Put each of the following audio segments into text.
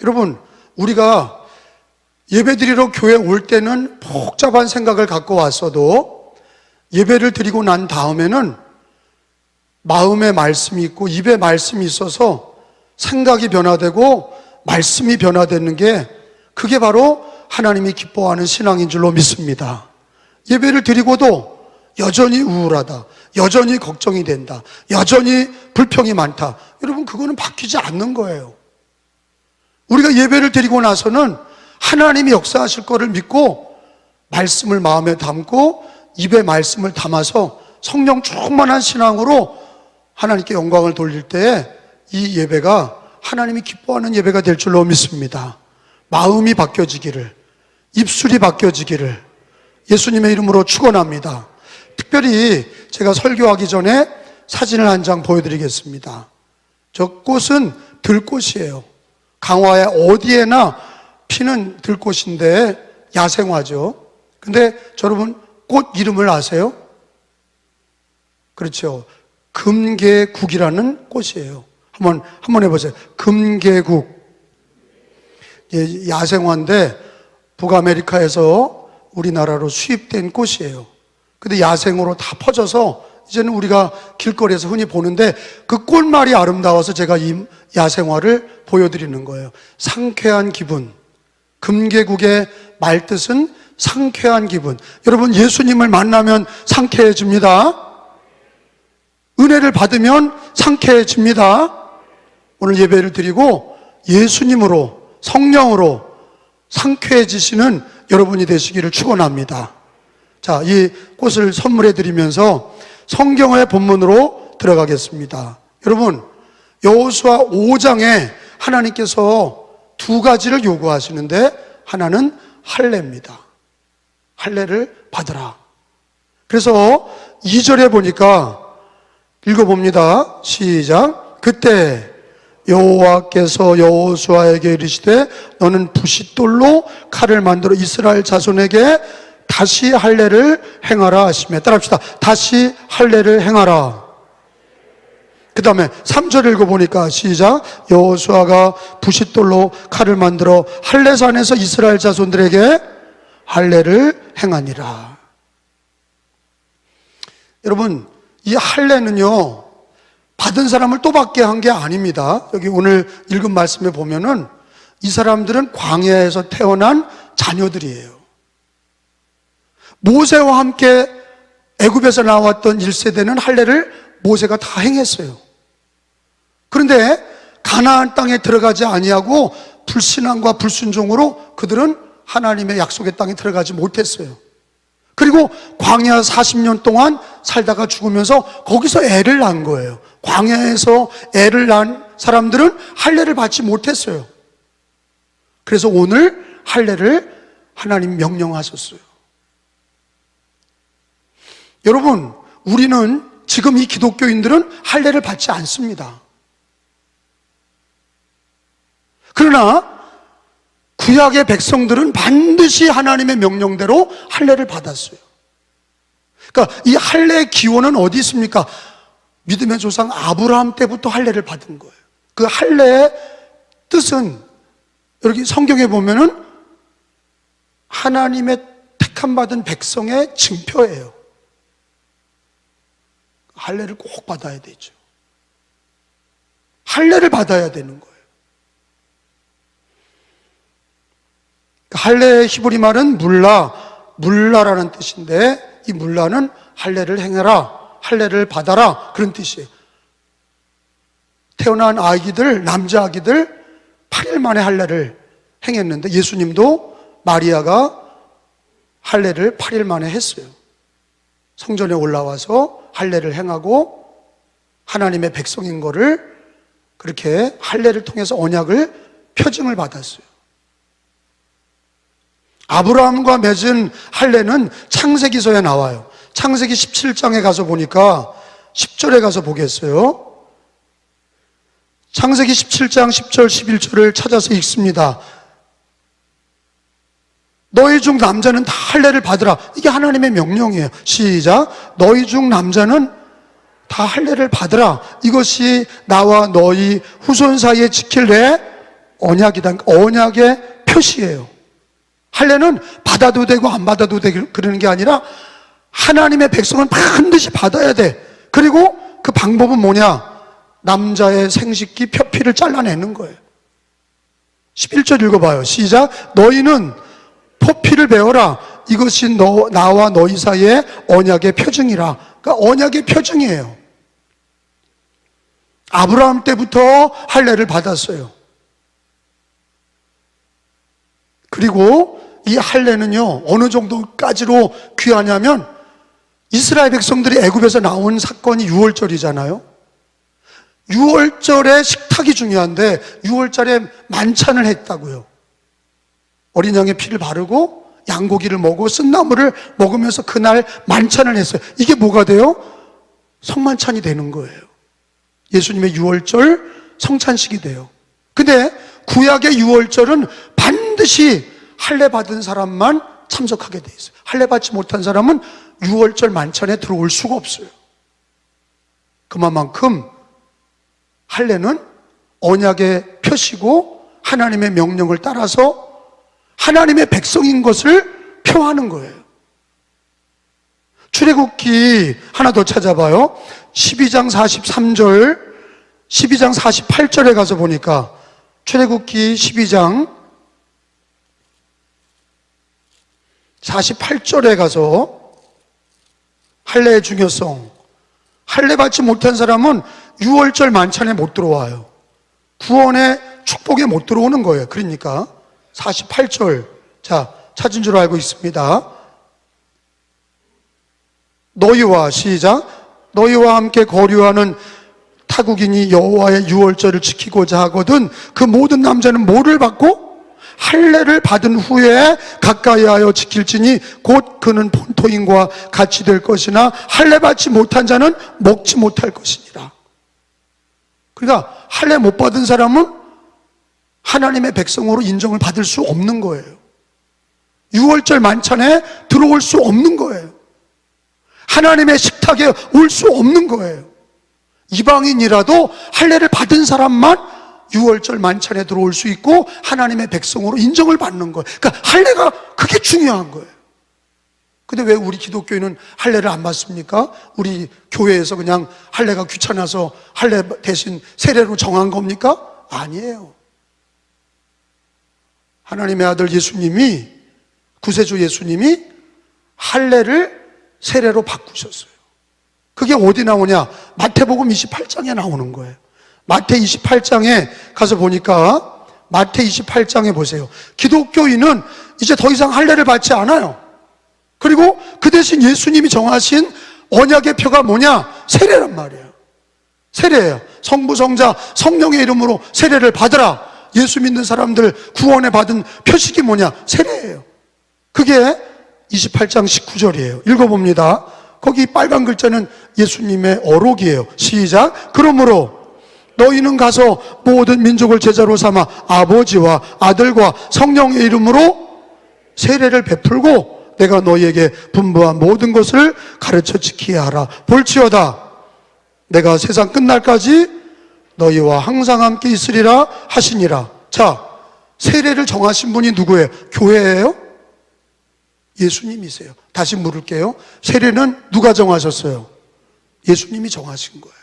여러분, 우리가 예배드리러 교회 올 때는 복잡한 생각을 갖고 왔어도 예배를 드리고 난 다음에는 마음에 말씀이 있고 입에 말씀이 있어서 생각이 변화되고 말씀이 변화되는 게, 그게 바로 하나님이 기뻐하는 신앙인 줄로 믿습니다. 예배를 드리고도 여전히 우울하다, 여전히 걱정이 된다, 여전히 불평이 많다, 여러분, 그거는 바뀌지 않는 거예요. 우리가 예배를 드리고 나서는 하나님이 역사하실 거를 믿고 말씀을 마음에 담고 입에 말씀을 담아서 성령 충만한 신앙으로 하나님께 영광을 돌릴 때에 이 예배가 하나님이 기뻐하는 예배가 될 줄로 믿습니다. 마음이 바뀌어지기를, 입술이 바뀌어지기를 예수님의 이름으로 축원합니다. 특별히 제가 설교하기 전에 사진을 한 장 보여드리겠습니다. 저 꽃은 들꽃이에요. 강화에 어디에나 피는 들꽃인데 야생화죠. 근데 여러분, 꽃 이름을 아세요? 그렇죠. 금계국이라는 꽃이에요. 한번 해보세요. 금계국. 야생화인데 북아메리카에서 우리나라로 수입된 꽃이에요. 근데 야생으로 다 퍼져서 이제는 우리가 길거리에서 흔히 보는데, 그 꽃말이 아름다워서 제가 이 야생화를 보여드리는 거예요. 상쾌한 기분. 금계국의 말뜻은 상쾌한 기분. 여러분, 예수님을 만나면 상쾌해집니다. 은혜를 받으면 상쾌해집니다. 오늘 예배를 드리고 예수님으로, 성령으로 상쾌해지시는 여러분이 되시기를 축원합니다. 자, 이 꽃을 선물해 드리면서 성경의 본문으로 들어가겠습니다. 여러분, 여호수아 5장에 하나님께서 두 가지를 요구하시는데, 하나는 할례입니다. 할례를 받으라. 그래서 2절에 보니까 읽어봅니다. 시작. 그때 여호와께서 여호수아에게 이르시되 너는 부싯돌로 칼을 만들어 이스라엘 자손에게 다시 할례를 행하라 하시며, 따라합시다. 다시 할례를 행하라. 그 다음에 3절 읽어보니까 시작. 여호수아가 부싯돌로 칼을 만들어 할례산에서 이스라엘 자손들에게 할례를 행하니라. 여러분, 이 할례는요, 받은 사람을 또 받게 한 게 아닙니다. 여기 오늘 읽은 말씀에 보면은 이 사람들은 광야에서 태어난 자녀들이에요. 모세와 함께 애굽에서 나왔던 1세대는 할례를 모세가 다 행했어요. 그런데 가나안 땅에 들어가지 아니하고 불신앙과 불순종으로 그들은 하나님의 약속의 땅에 들어가지 못했어요. 그리고 광야 40년 동안 살다가 죽으면서 거기서 애를 낳은 거예요. 광야에서 애를 낳은 사람들은 할례를 받지 못했어요. 그래서 오늘 할례를 하나님 명령하셨어요. 여러분, 우리는 지금 이 기독교인들은 할례를 받지 않습니다. 그러나 구약의 백성들은 반드시 하나님의 명령대로 할례를 받았어요. 그러니까 이 할례의 기원은 어디 있습니까? 믿음의 조상 아브라함 때부터 할례를 받은 거예요. 그 할례의 뜻은 여기 성경에 보면은 하나님의 택함 받은 백성의 징표예요. 할례를 꼭 받아야 되죠. 할례를 받아야 되는 거예요. 할례의 히브리 말은 물라라는 뜻인데, 이 물라는 할례를 행해라, 할례를 받아라, 그런 뜻이에요. 태어난 아기들, 남자 아기들 8일 만에 할례를 행했는데, 예수님도 마리아가 할례를 8일 만에 했어요. 성전에 올라와서 할례를 행하고 하나님의 백성인 거를 그렇게 할례를 통해서 언약을 표징을 받았어요. 아브라함과 맺은 할례는 창세기서에 나와요. 창세기 17장에 가서 보니까 10절에 가서 보겠어요. 창세기 17장 10절 11절을 찾아서 읽습니다. 너희 중 남자는 다 할례를 받으라. 이게 하나님의 명령이에요. 시작. 너희 중 남자는 다 할례를 받으라. 이것이 나와 너희 후손 사이에 지킬 내 언약이다. 언약의 표시예요. 할례는 받아도 되고 안 받아도 되고 그러는 게 아니라 하나님의 백성은 반드시 받아야 돼. 그리고 그 방법은 뭐냐? 남자의 생식기 표피를 잘라내는 거예요. 11절 읽어봐요. 시작. 너희는 포피를 베어라. 이것이 나와 너희 사이의 언약의 표징이라. 그러니까 언약의 표징이에요. 아브라함 때부터 할례를 받았어요. 그리고 이 할례는요, 어느 정도까지로 귀하냐면 이스라엘 백성들이 애굽에서 나온 사건이 유월절이잖아요. 유월절에 식탁이 중요한데 유월절에 만찬을 했다고요. 어린 양의 피를 바르고 양고기를 먹고 쓴나물을 먹으면서 그날 만찬을 했어요. 이게 뭐가 돼요? 성만찬이 되는 거예요. 예수님의 유월절 성찬식이 돼요. 근데 구약의 유월절은 반드시 할례 받은 사람만 참석하게 돼 있어요. 할례 받지 못한 사람은 유월절 만찬에 들어올 수가 없어요. 그만큼 할례는 언약의 표시고 하나님의 명령을 따라서 하나님의 백성인 것을 표하는 거예요. 출애굽기 하나 더 찾아봐요. 12장 43절, 12장 48절에 가서 보니까 출애굽기 12장 48절에 가서 할례의 중요성, 할례 받지 못한 사람은 유월절 만찬에 못 들어와요. 구원의 축복에 못 들어오는 거예요. 그러니까 48절, 자, 찾은 줄 알고 있습니다. 너희와, 시작, 너희와 함께 거류하는 타국인이 여호와의 유월절을 지키고자 하거든 그 모든 남자는 뭐를 받고? 할례를 받은 후에 가까이하여 지킬지니 곧 그는 본토인과 같이 될 것이나 할례 받지 못한 자는 먹지 못할 것이니라. 그러니까 할례 못 받은 사람은 하나님의 백성으로 인정을 받을 수 없는 거예요. 유월절 만찬에 들어올 수 없는 거예요. 하나님의 식탁에 올 수 없는 거예요. 이방인이라도 할례를 받은 사람만 유월절 만찬에 들어올 수 있고 하나님의 백성으로 인정을 받는 거예요. 그러니까 할례가 그게 중요한 거예요. 근데 왜 우리 기독교인은 할례를 안 받습니까? 우리 교회에서 그냥 할례가 귀찮아서 할례 대신 세례로 정한 겁니까? 아니에요. 하나님의 아들 예수님이, 구세주 예수님이 할례를 세례로 바꾸셨어요. 그게 어디 나오냐? 마태복음 28장에 나오는 거예요. 마태 28장에 가서 보니까 마태 28장에 보세요. 기독교인은 이제 더 이상 할례를 받지 않아요. 그리고 그 대신 예수님이 정하신 언약의 표가 뭐냐? 세례란 말이에요. 세례예요. 성부, 성자, 성령의 이름으로 세례를 받으라. 예수 믿는 사람들 구원에 받은 표식이 뭐냐? 세례예요. 그게 28장 19절이에요. 읽어봅니다. 거기 빨간 글자는 예수님의 어록이에요. 시작. 그러므로 너희는 가서 모든 민족을 제자로 삼아 아버지와 아들과 성령의 이름으로 세례를 베풀고 내가 너희에게 분부한 모든 것을 가르쳐 지키게 하라. 볼지어다 내가 세상 끝날까지 너희와 항상 함께 있으리라 하시니라. 자, 세례를 정하신 분이 누구예요? 교회예요? 예수님이세요. 다시 물을게요. 세례는 누가 정하셨어요? 예수님이 정하신 거예요.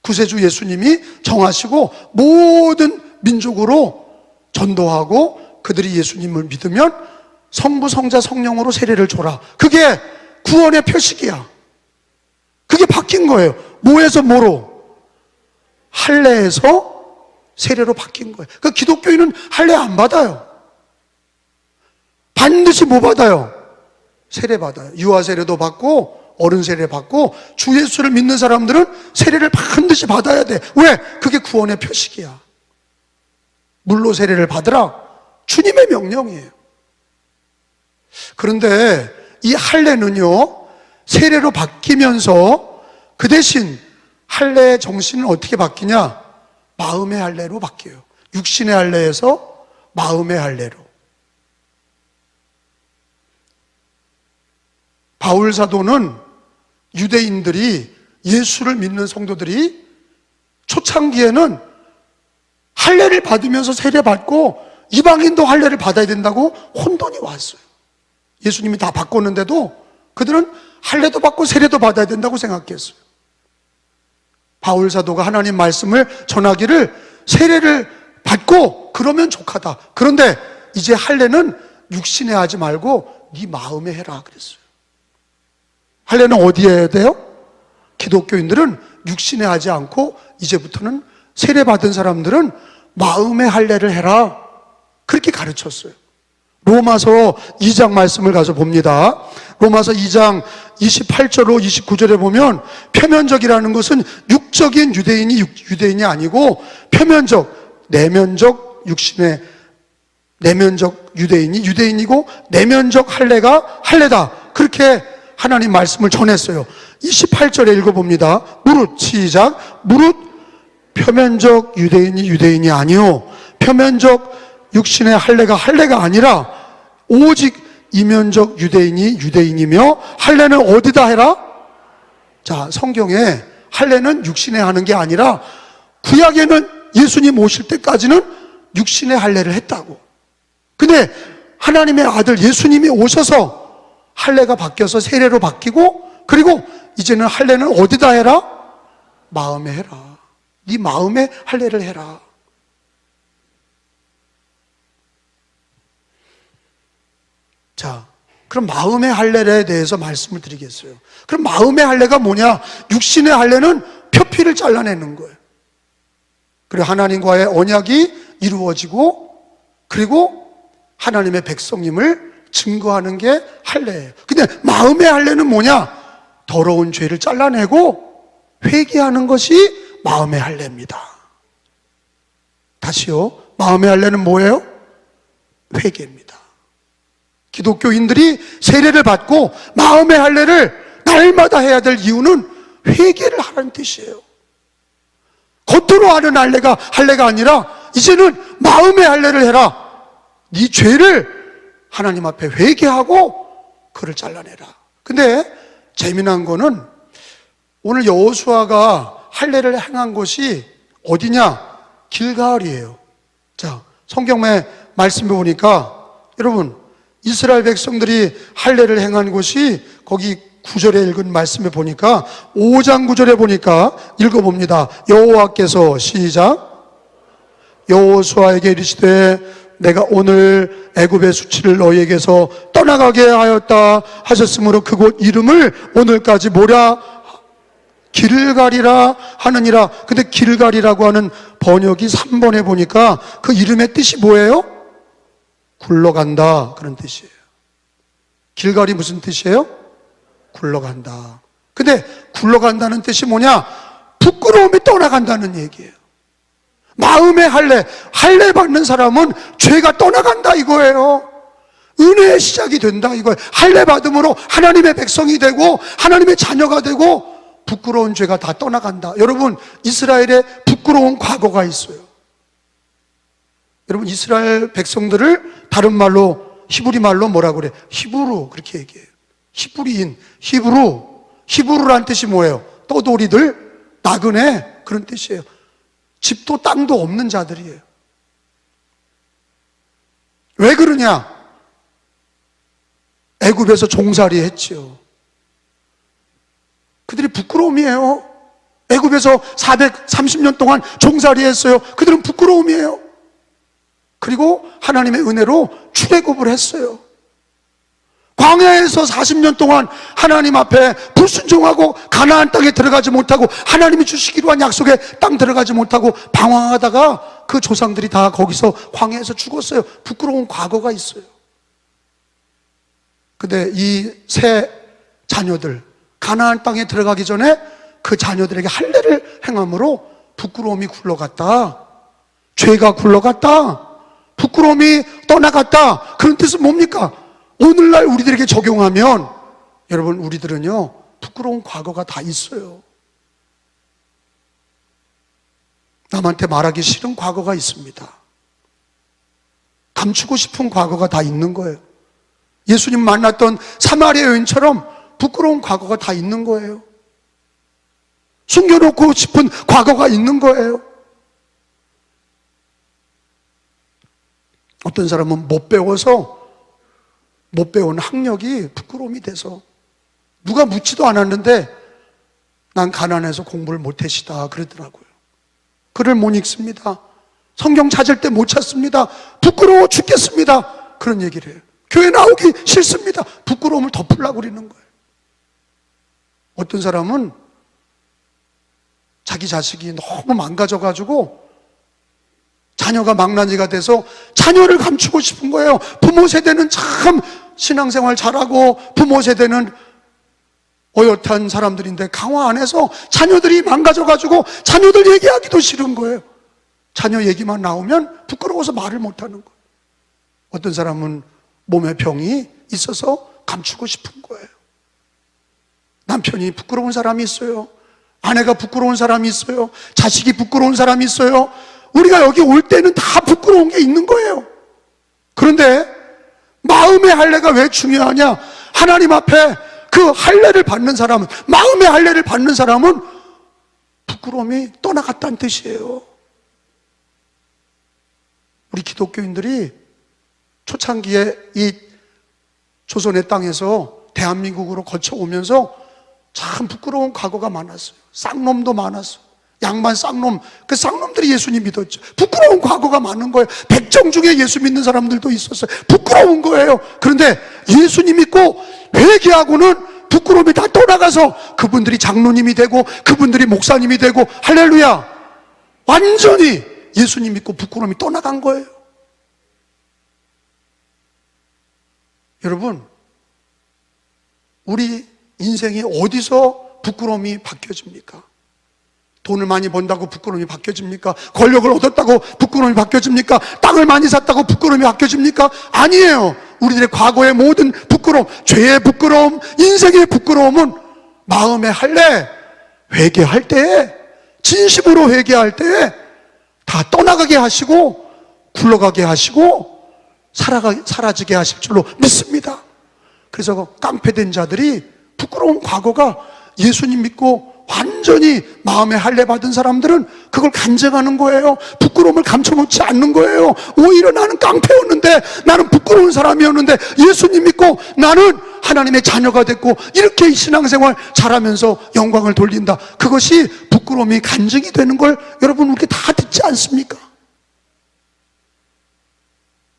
구세주 예수님이 정하시고 모든 민족으로 전도하고 그들이 예수님을 믿으면 성부, 성자, 성령으로 세례를 줘라. 그게 구원의 표식이야. 그게 바뀐 거예요. 뭐에서 뭐로? 할례에서 세례로 바뀐 거예요. 그러니까 기독교인은 할례 안 받아요. 반드시 뭐 받아요? 세례 받아요. 유아 세례도 받고 어른 세례 받고 주 예수를 믿는 사람들은 세례를 반드시 받아야 돼. 왜? 그게 구원의 표식이야. 물로 세례를 받으라. 주님의 명령이에요. 그런데 이 할례는요, 세례로 바뀌면서 그 대신 할례의 정신은 어떻게 바뀌냐? 마음의 할례로 바뀌어요. 육신의 할례에서 마음의 할례로. 바울 사도는 유대인들이 예수를 믿는 성도들이 초창기에는 할례를 받으면서 세례 받고 이방인도 할례를 받아야 된다고 혼돈이 왔어요. 예수님이 다 바꿨는데도 그들은 할례도 받고 세례도 받아야 된다고 생각했어요. 바울 사도가 하나님 말씀을 전하기를 세례를 받고 그러면 족하다. 그런데 이제 할례는 육신에 하지 말고 네 마음에 해라 그랬어요. 할례는 어디에 해야 돼요? 기독교인들은 육신에 하지 않고 이제부터는 세례 받은 사람들은 마음에 할례를 해라. 그렇게 가르쳤어요. 로마서 2장 말씀을 가서 봅니다. 로마서 2장 28절로 29절에 보면 표면적이라는 것은 육적인 유대인이 아니고 표면적, 내면적 육신의 내면적 유대인이고 내면적 할례가 할례다. 그렇게 하나님 말씀을 전했어요. 28절에 읽어봅니다. 무릇 시작. 무릇 표면적 유대인이 아니요 표면적 육신의 할례가 아니라 오직 이면적 유대인이며 할례는 어디다 해라? 자, 성경에 할례는 육신에 하는 게 아니라 구약에는 예수님 오실 때까지는 육신의 할례를 했다고. 근데 하나님의 아들 예수님이 오셔서 할례가 바뀌어서 세례로 바뀌고 그리고 이제는 할례는 어디다 해라? 마음에 해라. 네 마음에 할례를 해라. 자, 그럼 마음의 할례에 대해서 말씀을 드리겠어요. 그럼 마음의 할례가 뭐냐? 육신의 할례는 표피를 잘라내는 거예요. 그리고 하나님과의 언약이 이루어지고 그리고 하나님의 백성임을 증거하는 게 할례예요. 근데 마음의 할례는 뭐냐? 더러운 죄를 잘라내고 회개하는 것이 마음의 할례입니다. 다시요. 마음의 할례는 뭐예요? 회개입니다. 기독교인들이 세례를 받고 마음의 할례를 날마다 해야 될 이유는 회개를 하라는 뜻이에요. 겉으로 하는 할례가 아니라 이제는 마음의 할례를 해라. 네 죄를 하나님 앞에 회개하고 그를 잘라내라. 근데 재미난 거는 오늘 여호수아가 할례를 행한 곳이 어디냐? 길가을이에요. 자, 성경의 말씀을 보니까 여러분 이스라엘 백성들이 할례를 행한 곳이 거기 9절에 읽은 말씀에 보니까 5장 9절에 보니까 읽어봅니다. 여호와께서 시작. 여호수아에게 이르시되 내가 오늘 애굽의 수치를 너희에게서 떠나가게 하였다 하셨으므로 그곳 이름을 오늘까지 뭐라? 길갈이라 하느니라. 근데 길갈이라고 하는 번역이 3번에 보니까 그 이름의 뜻이 뭐예요? 굴러간다 그런 뜻이에요. 길갈이 무슨 뜻이에요? 굴러간다. 근데 굴러간다는 뜻이 뭐냐? 부끄러움이 떠나간다는 얘기예요. 마음의 할례 받는 사람은 죄가 떠나간다 이거예요. 은혜의 시작이 된다 이거예요. 할례 받음으로 하나님의 백성이 되고 하나님의 자녀가 되고 부끄러운 죄가 다 떠나간다. 여러분 이스라엘에 부끄러운 과거가 있어요. 여러분 이스라엘 백성들을 다른 말로 히브리 말로 뭐라 그래? 히브루 그렇게 얘기해요. 히브리인, 히브루란 뜻이 뭐예요? 떠돌이들, 나그네 그런 뜻이에요. 집도 땅도 없는 자들이에요. 왜 그러냐? 애굽에서 종살이 했지요. 그들이 부끄러움이에요. 애굽에서 430년 동안 종살이 했어요. 그들은 부끄러움이에요. 그리고 하나님의 은혜로 출애굽을 했어요. 광야에서 40년 동안 하나님 앞에 불순종하고 가나안 땅에 들어가지 못하고 하나님이 주시기로 한 약속의 땅 들어가지 못하고 방황하다가 그 조상들이 다 거기서 광야에서 죽었어요. 부끄러운 과거가 있어요. 근데 이 세 자녀들 가나안 땅에 들어가기 전에 그 자녀들에게 할례를 행함으로 부끄러움이 굴러갔다. 죄가 굴러갔다. 부끄러움이 떠나갔다. 그런 뜻은 뭡니까? 오늘날 우리들에게 적용하면 여러분 우리들은요 부끄러운 과거가 다 있어요. 남한테 말하기 싫은 과거가 있습니다. 감추고 싶은 과거가 다 있는 거예요. 예수님 만났던 사마리아 여인처럼 부끄러운 과거가 다 있는 거예요. 숨겨놓고 싶은 과거가 있는 거예요. 어떤 사람은 못 배워서 못 배운 학력이 부끄러움이 돼서 누가 묻지도 않았는데 난 가난해서 공부를 못했시다 그러더라고요. 글을 못 읽습니다. 성경 찾을 때 못 찾습니다. 부끄러워 죽겠습니다. 그런 얘기를 해요. 교회 나오기 싫습니다. 부끄러움을 덮으려고 그러는 거예요. 어떤 사람은 자기 자식이 너무 망가져가지고 자녀가 망나니가 돼서 자녀를 감추고 싶은 거예요. 부모 세대는 참 신앙생활 잘하고 부모 세대는 어엿한 사람들인데 강화 안에서 자녀들이 망가져가지고 자녀들 얘기하기도 싫은 거예요. 자녀 얘기만 나오면 부끄러워서 말을 못하는 거예요. 어떤 사람은 몸에 병이 있어서 감추고 싶은 거예요. 남편이 부끄러운 사람이 있어요. 아내가 부끄러운 사람이 있어요. 자식이 부끄러운 사람이 있어요. 우리가 여기 올 때는 다 부끄러운 게 있는 거예요. 그런데 마음의 할례가 왜 중요하냐? 하나님 앞에 그 할례를 받는 사람은, 마음의 할례를 받는 사람은 부끄러움이 떠나갔다는 뜻이에요. 우리 기독교인들이 초창기에 이 조선의 땅에서 대한민국으로 거쳐오면서 참 부끄러운 과거가 많았어요. 쌍놈도 많았어요. 양반 쌍놈, 그 쌍놈들이 예수님 믿었죠. 부끄러운 과거가 많은 거예요. 백정 중에 예수 믿는 사람들도 있었어요. 부끄러운 거예요. 그런데 예수님 믿고 회개하고는 부끄러움이 다 떠나가서 그분들이 장로님이 되고 그분들이 목사님이 되고, 할렐루야, 완전히 예수님 믿고 부끄러움이 떠나간 거예요. 여러분, 우리 인생이 어디서 부끄러움이 바뀌어집니까? 돈을 많이 번다고 부끄러움이 바뀌어집니까? 권력을 얻었다고 부끄러움이 바뀌어집니까? 땅을 많이 샀다고 부끄러움이 바뀌어집니까? 아니에요. 우리들의 과거의 모든 부끄러움, 죄의 부끄러움, 인생의 부끄러움은 마음의 할례, 회개할 때에, 진심으로 회개할 때에 다 떠나가게 하시고 굴러가게 하시고 사라지게 하실 줄로 믿습니다. 그래서 깡패된 자들이 부끄러운 과거가, 예수님 믿고 완전히 마음의 할례 받은 사람들은 그걸 간증하는 거예요. 부끄러움을 감춰놓지 않는 거예요. 오히려 나는 깡패였는데, 나는 부끄러운 사람이었는데 예수님 믿고 나는 하나님의 자녀가 됐고 이렇게 신앙생활 잘하면서 영광을 돌린다. 그것이 부끄러움이 간증이 되는 걸 여러분 우리 다 듣지 않습니까?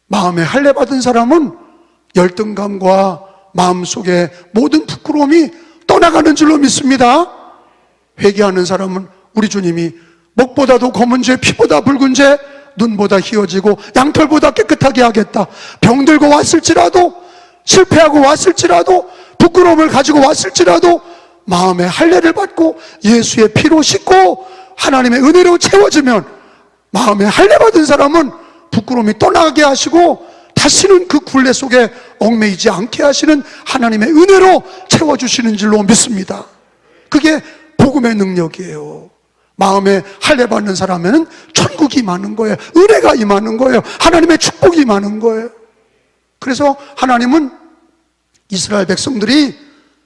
마음의 할례 받은 사람은 열등감과 마음속에 모든 부끄러움이 떠나가는 줄로 믿습니다. 회개하는 사람은 우리 주님이 목보다도 검은 죄, 피보다 붉은 죄, 눈보다 희어지고 양털보다 깨끗하게 하겠다. 병들고 왔을지라도, 실패하고 왔을지라도, 부끄러움을 가지고 왔을지라도 마음의 할례를 받고 예수의 피로 씻고 하나님의 은혜로 채워지면, 마음의 할례 받은 사람은 부끄러움이 떠나게 하시고 다시는 그 굴레 속에 얽매이지 않게 하시는 하나님의 은혜로 채워주시는 줄로 믿습니다. 그게 복음의 능력이에요. 마음에 할례 받는 사람에는 천국이 임하는 거예요. 은혜가 임하는 거예요. 하나님의 축복이 임하는 거예요. 그래서 하나님은 이스라엘 백성들이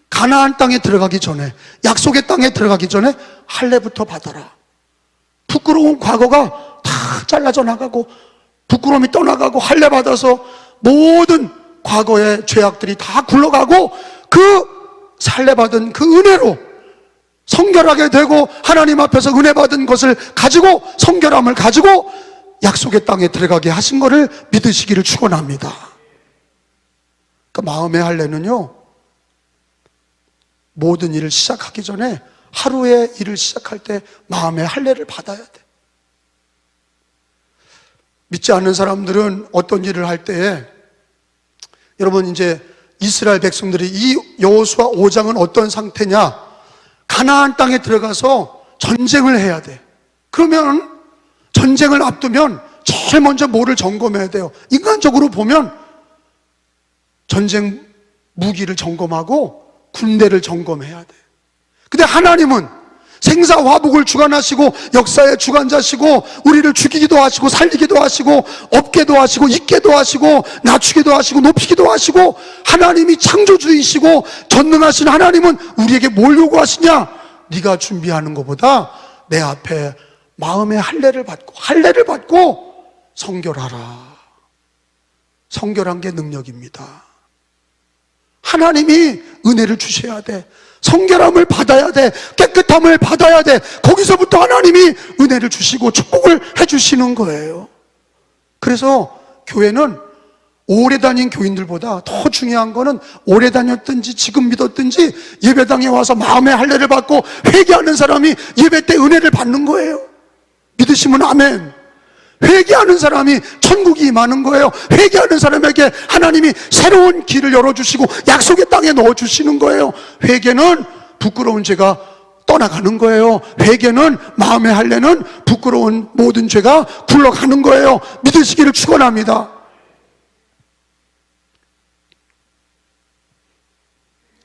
가나안 땅에 들어가기 전에, 약속의 땅에 들어가기 전에 할례부터 받아라. 부끄러운 과거가 다 잘라져 나가고 부끄러움이 떠나가고 할례 받아서 모든 과거의 죄악들이 다 굴러가고 그 할례 받은 그 은혜로 성결하게 되고 하나님 앞에서 은혜 받은 것을 가지고, 성결함을 가지고 약속의 땅에 들어가게 하신 것을 믿으시기를 축원합니다. 그러니까 마음의 할례는요, 모든 일을 시작하기 전에 하루의 일을 시작할 때 마음의 할례를 받아야 돼. 믿지 않는 사람들은 어떤 일을 할 때에, 여러분 이제 이스라엘 백성들이 이 여호수아 5장은 어떤 상태냐? 가나안 땅에 들어가서 전쟁을 해야 돼. 그러면 전쟁을 앞두면 제일 먼저 뭐를 점검해야 돼요? 인간적으로 보면 전쟁 무기를 점검하고 군대를 점검해야 돼. 근데 하나님은 생사화복을 주관하시고 역사의 주관자시고 우리를 죽이기도 하시고 살리기도 하시고 없게도 하시고 있게도 하시고 낮추기도 하시고 높이기도 하시고, 하나님이 창조주이시고 전능하신 하나님은 우리에게 뭘 요구하시냐? 네가 준비하는 것보다 내 앞에 마음의 할례를 받고 성결하라. 성결한 게 능력입니다. 하나님이 은혜를 주셔야 돼. 성결함을 받아야 돼. 깨끗함을 받아야 돼. 거기서부터 하나님이 은혜를 주시고 축복을 해주시는 거예요. 그래서 교회는 오래 다닌 교인들보다 더 중요한 거는 오래 다녔든지 지금 믿었든지 예배당에 와서 마음의 할례를 받고 회개하는 사람이 예배 때 은혜를 받는 거예요. 믿으시면 아멘. 회개하는 사람이 천국이 임하는 거예요. 회개하는 사람에게 하나님이 새로운 길을 열어주시고 약속의 땅에 넣어주시는 거예요. 회개는 부끄러운 죄가 떠나가는 거예요. 회개는, 마음의 할례는 부끄러운 모든 죄가 굴러가는 거예요. 믿으시기를 축원합니다.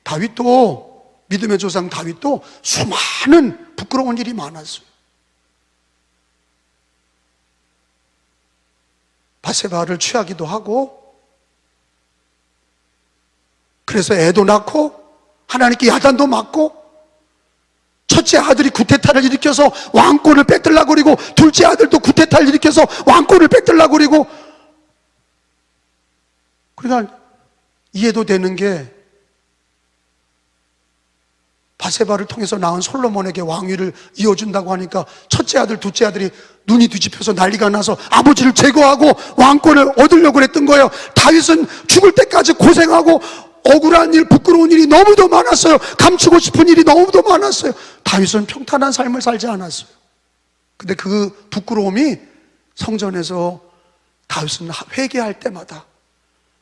다윗도, 믿음의 조상 다윗도 수많은 부끄러운 일이 많았어요. 바세바를 취하기도 하고, 그래서 애도 낳고 하나님께 야단도 맞고, 첫째 아들이 구테타를 일으켜서 왕권을 뺏들라고 그리고 둘째 아들도 구테타를 일으켜서 왕권을 뺏들라고 그리고. 그러니까 이해도 되는 게, 바세바를 통해서 낳은 솔로몬에게 왕위를 이어준다고 하니까 첫째 아들, 둘째 아들이 눈이 뒤집혀서 난리가 나서 아버지를 제거하고 왕권을 얻으려고 그랬던 거예요. 다윗은 죽을 때까지 고생하고 억울한 일, 부끄러운 일이 너무도 많았어요. 감추고 싶은 일이 너무도 많았어요. 다윗은 평탄한 삶을 살지 않았어요. 근데 그 부끄러움이 성전에서 다윗은 회개할 때마다,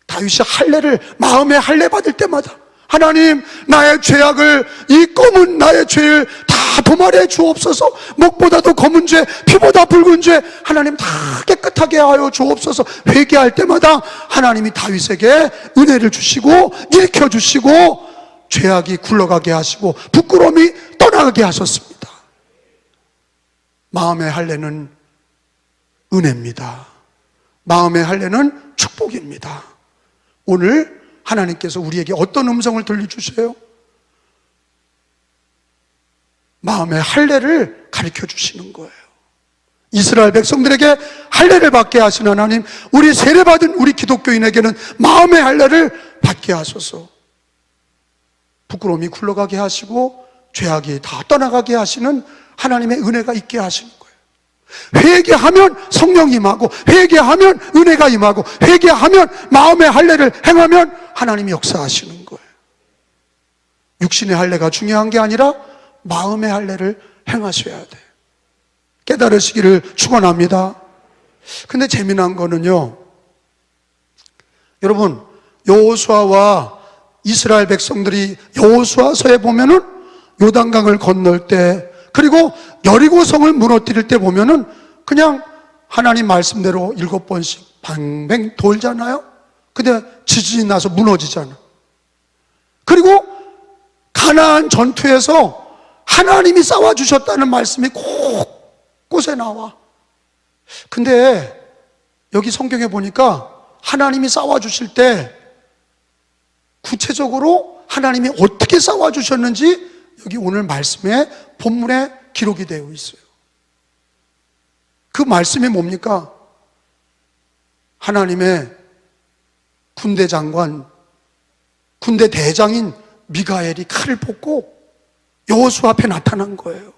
다윗이 할례를, 마음의 할례 받을 때마다 하나님, 나의 죄악을, 이 검은 나의 죄를 다 도말해 주옵소서. 목보다도 검은 죄, 피보다 붉은 죄 하나님 다 깨끗하게 하여 주옵소서. 회개할 때마다 하나님이 다윗에게 은혜를 주시고 일으켜 주시고 죄악이 굴러가게 하시고 부끄러움이 떠나가게 하셨습니다. 마음의 할례는 은혜입니다. 마음의 할례는 축복입니다. 오늘 하나님께서 우리에게 어떤 음성을 들려주세요? 마음의 할례를 가르쳐 주시는 거예요. 이스라엘 백성들에게 할례를 받게 하신 하나님, 우리 세례받은 우리 기독교인에게는 마음의 할례를 받게 하소서. 부끄러움이 굴러가게 하시고 죄악이 다 떠나가게 하시는 하나님의 은혜가 있게 하시는 거예요. 회개하면 성령이 임하고, 회개하면 은혜가 임하고, 회개하면 마음의 할례를 행하면 하나님이 역사하시는 거예요. 육신의 할례가 중요한 게 아니라 마음의 할례를 행하셔야 돼요. 깨달으시기를 축원합니다. 근데 재미난 거는요, 여러분, 여호수아와 이스라엘 백성들이 여호수아서에 보면은 요단강을 건널 때, 그리고 여리고성을 무너뜨릴 때 보면은 그냥 하나님 말씀대로 7번씩 방뱅 돌잖아요. 근데 지진이 나서 무너지잖아. 그리고 가나안 전투에서 하나님이 싸워주셨다는 말씀이 곳곳에 나와. 근데 여기 성경에 보니까 하나님이 싸워주실 때 구체적으로 하나님이 어떻게 싸워주셨는지 여기 오늘 말씀에 본문에 기록이 되어 있어요. 그 말씀이 뭡니까? 하나님의 군대 장관, 군대 대장인 미가엘이 칼을 뽑고 여호수아 앞에 나타난 거예요.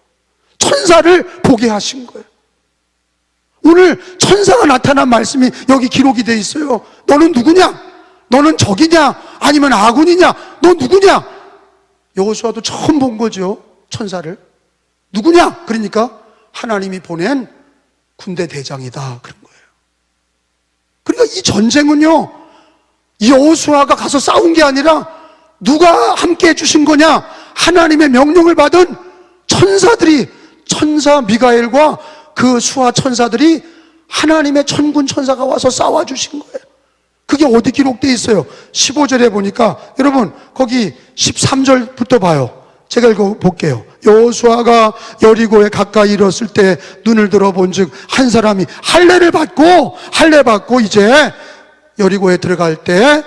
천사를 보게 하신 거예요. 오늘 천사가 나타난 말씀이 여기 기록이 되어 있어요. 너는 누구냐? 너는 적이냐? 아니면 아군이냐? 너 누구냐? 여호수아도 처음 본 거죠, 천사를. 누구냐? 그러니까 하나님이 보낸 군대 대장이다, 그런 거예요. 그러니까 이 전쟁은요, 여호수아가 가서 싸운 게 아니라 누가 함께 해주신 거냐? 하나님의 명령을 받은 천사들이, 천사 미가엘과 그 수하 천사들이 하나님의 천군 천사가 와서 싸워주신 거예요. 그게 어디 기록되어 있어요? 15절에 보니까, 여러분 거기 13절부터 봐요. 제가 읽어볼게요. 여호수아가 여리고에 가까이 이르렀을 때 눈을 들어본즉 한 사람이 할례를 받고 이제 여리고에 들어갈 때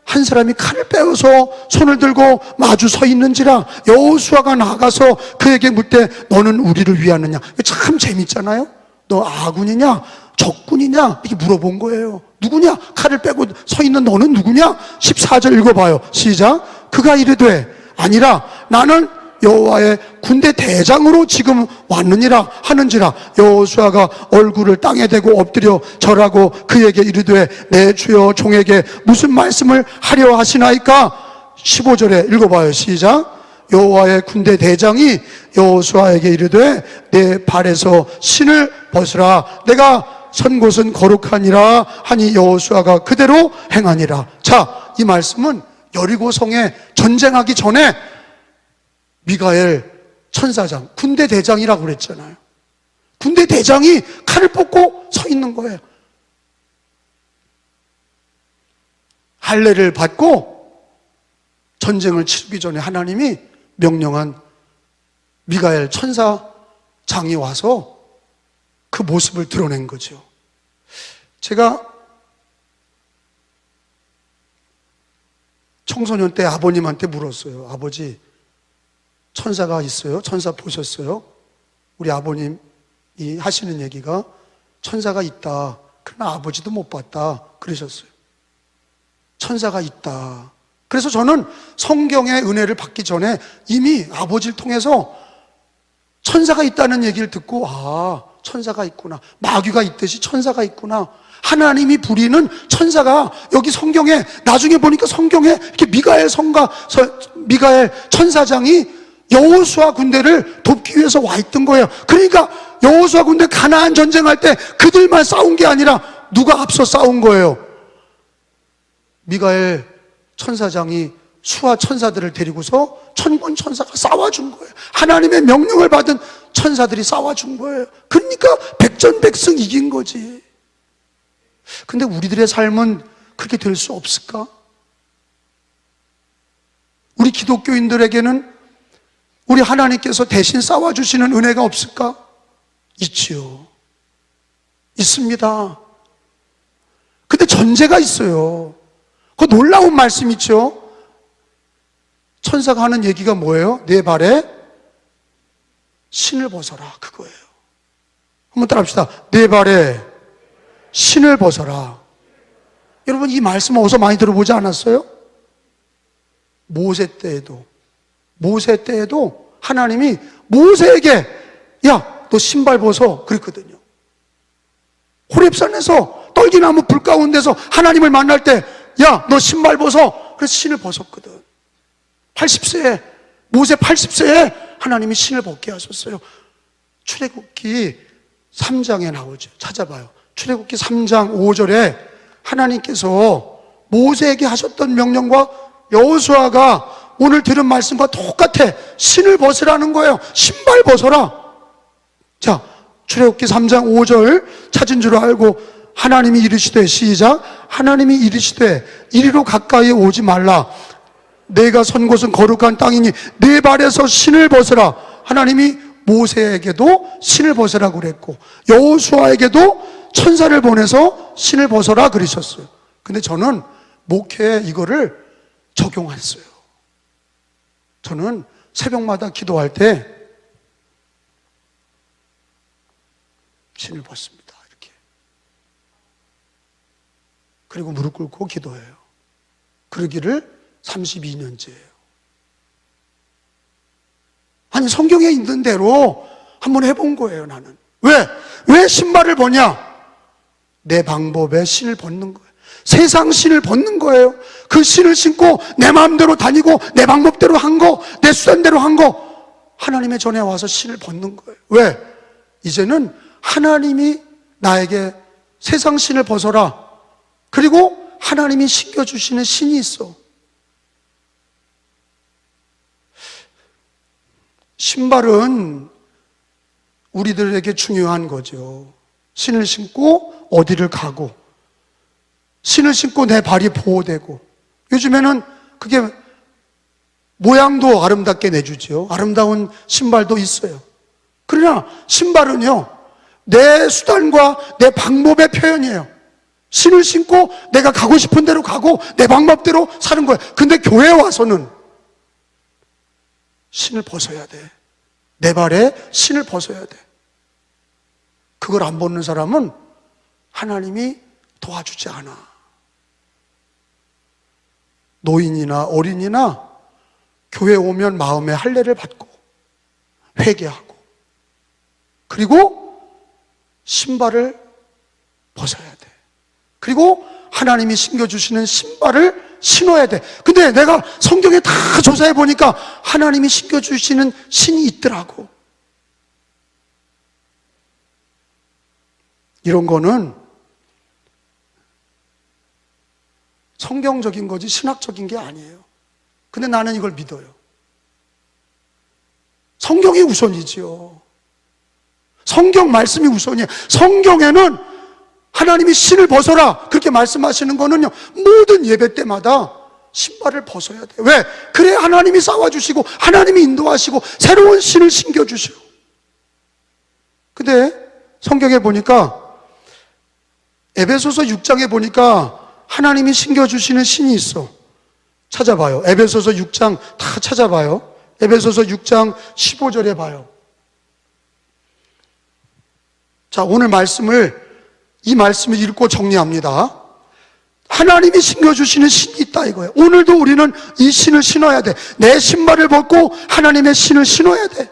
한 사람이 칼을 빼어서 손을 들고 마주 서 있는지라 여호수아가 나가서 그에게 묻되 너는 우리를 위하느냐. 참 재밌잖아요. 너 아군이냐 적군이냐 이렇게 물어본 거예요. 누구냐? 칼을 빼고 서 있는 너는 누구냐? 14절 읽어봐요. 시작. 그가 이르되 아니라 나는 여호와의 군대 대장으로 지금 왔느니라 하는지라. 여호수아가 얼굴을 땅에 대고 엎드려 절하고 그에게 이르되 내 주여 종에게 무슨 말씀을 하려 하시나이까? 15절에 읽어봐요. 시작. 여호와의 군대 대장이 여호수아에게 이르되 내 발에서 신을 벗으라. 내가 선 곳은 거룩하니라 하니 여호수아가 그대로 행하니라. 자, 이 말씀은 여리고성에 전쟁하기 전에 미가엘 천사장, 군대 대장이라고 그랬잖아요. 군대 대장이 칼을 뽑고 서 있는 거예요. 할례를 받고 전쟁을 치르기 전에 하나님이 명령한 미가엘 천사장이 와서 그 모습을 드러낸 거죠. 제가 청소년 때 아버님한테 물었어요. 아버지, 천사가 있어요? 천사 보셨어요? 우리 아버님이 하시는 얘기가 천사가 있다. 그러나 아버지도 못 봤다. 그러셨어요. 천사가 있다. 그래서 저는 성경의 은혜를 받기 전에 이미 아버지를 통해서 천사가 있다는 얘기를 듣고, 아, 천사가 있구나. 마귀가 있듯이 천사가 있구나. 하나님이 부리는 천사가 여기 성경에, 나중에 보니까 성경에 이렇게 미가엘 천사장이 여호수아 군대를 돕기 위해서 와 있던 거예요. 그러니까 여호수아 군대 가나안 전쟁할 때 그들만 싸운 게 아니라 누가 앞서 싸운 거예요? 미가엘 천사장이 수아 천사들을 데리고서 천군 천사가 싸워준 거예요. 하나님의 명령을 받은 천사들이 싸워준 거예요. 그러니까 백전백승 이긴 거지. 근데 우리들의 삶은 그렇게 될 수 없을까? 우리 기독교인들에게는 우리 하나님께서 대신 싸워주시는 은혜가 없을까? 있지요. 있습니다. 근데 전제가 있어요. 그 놀라운 말씀 있죠? 천사가 하는 얘기가 뭐예요? 내 발에 신을 벗어라. 그거예요. 한번 따라 합시다. 내 발에 신을 벗어라. 여러분, 이 말씀 어디서 많이 들어보지 않았어요? 모세 때에도 하나님이 모세에게 야, 너 신발 벗어 그랬거든요. 호렙산에서 떨기나무 불 가운데서 하나님을 만날 때 야, 너 신발 벗어. 그래서 신을 벗었거든. 80세에, 모세 80세에 하나님이 신을 벗게 하셨어요. 출애굽기 3장에 나오죠. 찾아봐요. 출애굽기 3장 5절에 하나님께서 모세에게 하셨던 명령과 여호수아가 오늘 들은 말씀과 똑같아. 신을 벗으라는 거예요. 신발 벗어라. 자, 출애굽기 3장 5절 찾은 줄 알고 하나님이 이르시되, 시작. 하나님이 이르시되 이리로 가까이 오지 말라. 내가 선 곳은 거룩한 땅이니 내 발에서 신을 벗으라. 하나님이 모세에게도 신을 벗으라고 그랬고 여호수아에게도 천사를 보내서 신을 벗어라 그러셨어요. 근데 저는 목회에 이거를 적용했어요. 저는 새벽마다 기도할 때 신을 벗습니다. 이렇게. 그리고 무릎 꿇고 기도해요. 그러기를 32년째예요. 아니, 성경에 있는 대로 한번 해본 거예요, 나는. 왜 신발을 벗냐? 내 방법에 신을 벗는 거예요. 세상 신을 벗는 거예요. 그 신을 신고 내 마음대로 다니고 내 방법대로 한 거, 내 수단대로 한 거, 하나님의 전에 와서 신을 벗는 거예요. 왜? 이제는 하나님이 나에게 세상 신을 벗어라. 그리고 하나님이 신겨주시는 신이 있어. 신발은 우리들에게 중요한 거죠. 신을 신고 어디를 가고, 신을 신고 내 발이 보호되고, 요즘에는 그게 모양도 아름답게 내주죠. 아름다운 신발도 있어요. 그러나 신발은요, 내 수단과 내 방법의 표현이에요. 신을 신고 내가 가고 싶은 대로 가고 내 방법대로 사는 거예요. 근데 교회에 와서는 신을 벗어야 돼. 내 발에 신을 벗어야 돼. 그걸 안 벗는 사람은 하나님이 도와주지 않아. 노인이나 어린이나 교회 오면 마음의 할례를 받고 회개하고 그리고 신발을 벗어야 돼. 그리고 하나님이 신겨주시는 신발을 신어야 돼. 근데 내가 성경에 다 조사해 보니까 하나님이 신겨주시는 신이 있더라고. 이런 거는 성경적인 거지 신학적인 게 아니에요. 근데 나는 이걸 믿어요. 성경이 우선이지요. 성경 말씀이 우선이에요. 성경에는 하나님이 신을 벗어라 그렇게 말씀하시는 거는요, 모든 예배 때마다 신발을 벗어야 돼요. 왜? 그래 하나님이 싸워주시고 하나님이 인도하시고 새로운 신을 신겨주시고. 근데 성경에 보니까 에베소서 6장에 보니까 하나님이 신겨주시는 신이 있어. 찾아봐요. 에베소서 6장 다 찾아봐요. 에베소서 6장 15절에 봐요. 자, 오늘 이 말씀을 읽고 정리합니다. 하나님이 신겨주시는 신이 있다 이거예요. 오늘도 우리는 이 신을 신어야 돼. 내 신발을 벗고 하나님의 신을 신어야 돼.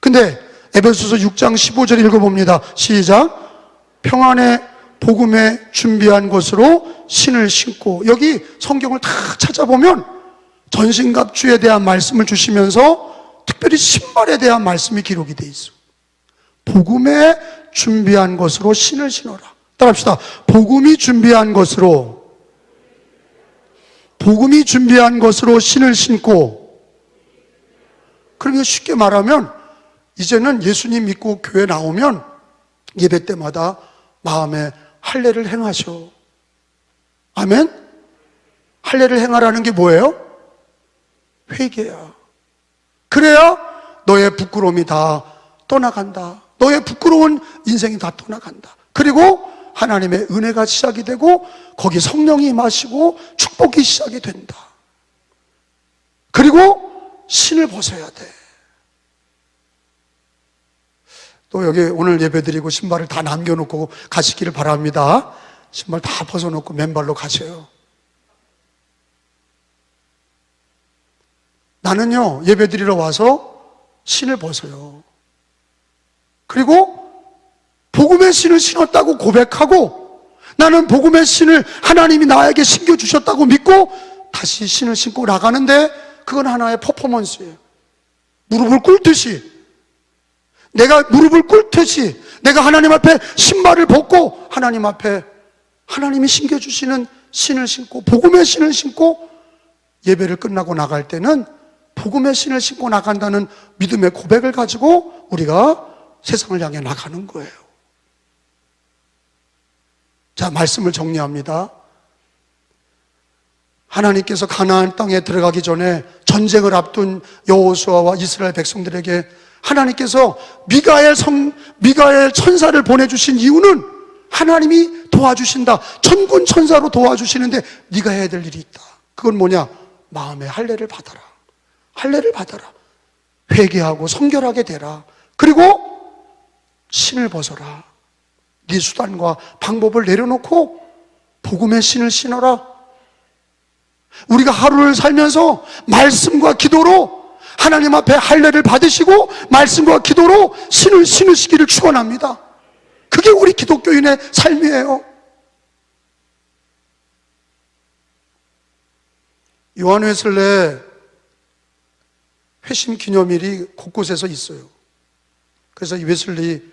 근데 에베소서 6장 15절 읽어봅니다. 시작. 평안의 복음에 준비한 것으로 신을 신고. 여기 성경을 다 찾아보면 전신갑주에 대한 말씀을 주시면서 특별히 신발에 대한 말씀이 기록이 돼 있어. 복음에 준비한 것으로 신을 신어라. 따라합시다. 복음이 준비한 것으로 신을 신고. 그러니까 쉽게 말하면 이제는 예수님 믿고 교회 나오면 예배 때마다 마음에 할례를 행하셔. 아멘? 할례를 행하라는 게 뭐예요? 회개야. 그래야 너의 부끄러움이 다 떠나간다. 너의 부끄러운 인생이 다 떠나간다. 그리고 하나님의 은혜가 시작이 되고 거기 성령이 임하시고 축복이 시작이 된다. 그리고 신을 벗어야 돼. 또 여기 오늘 예배드리고 신발을 다 남겨놓고 가시기를 바랍니다. 신발 다 벗어놓고 맨발로 가세요. 나는요, 예배드리러 와서 신을 벗어요. 그리고 복음의 신을 신었다고 고백하고 나는 복음의 신을 하나님이 나에게 신겨주셨다고 믿고 다시 신을 신고 나가는데 그건 하나의 퍼포먼스예요. 무릎을 꿇듯이 내가 하나님 앞에 신발을 벗고 하나님 앞에 하나님이 신겨주시는 신을 신고 복음의 신을 신고 예배를 끝나고 나갈 때는 복음의 신을 신고 나간다는 믿음의 고백을 가지고 우리가 세상을 향해 나가는 거예요. 자, 말씀을 정리합니다. 하나님께서 가나안 땅에 들어가기 전에 전쟁을 앞둔 여호수아와 이스라엘 백성들에게 하나님께서 미가엘 천사를 보내주신 이유는 하나님이 도와주신다. 천군 천사로 도와주시는데 네가 해야 될 일이 있다. 그건 뭐냐? 마음의 할례를 받아라. 할례를 받아라. 회개하고 성결하게 되라. 그리고 신을 벗어라. 네 수단과 방법을 내려놓고 복음의 신을 신어라. 우리가 하루를 살면서 말씀과 기도로 하나님 앞에 할례를 받으시고 말씀과 기도로 신을 신으시기를 축원합니다. 그게 우리 기독교인의 삶이에요. 요한 웨슬레 회심 기념일이 곳곳에서 있어요. 그래서 이 웨슬리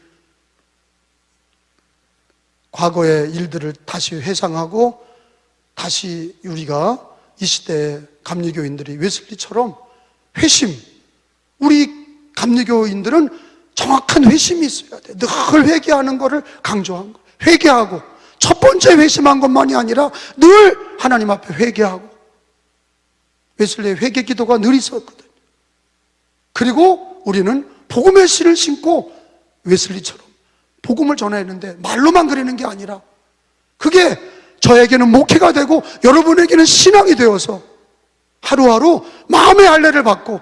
과거의 일들을 다시 회상하고 다시 우리가 이 시대의 감리교인들이 웨슬리처럼 회심, 우리 감리교인들은 정확한 회심이 있어야 돼. 늘 회개하는 것을 강조한 거예요. 회개하고 첫 번째 회심한 것만이 아니라 늘 하나님 앞에 회개하고. 웨슬리의 회개 기도가 늘 있었거든요. 그리고 우리는 복음의 신을 신고 웨슬리처럼 복음을 전했는데 말로만 그리는 게 아니라 그게 저에게는 목회가 되고 여러분에게는 신앙이 되어서 하루하루 마음의 할례를 받고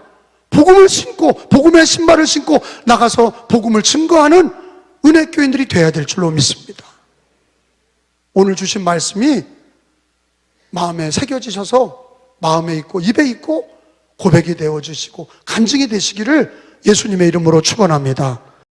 복음을 신고 복음의 신발을 신고 나가서 복음을 증거하는 은혜교인들이 되어야 될 줄로 믿습니다. 오늘 주신 말씀이 마음에 새겨지셔서 마음에 있고 입에 있고 고백이 되어주시고 간증이 되시기를 예수님의 이름으로 축원합니다.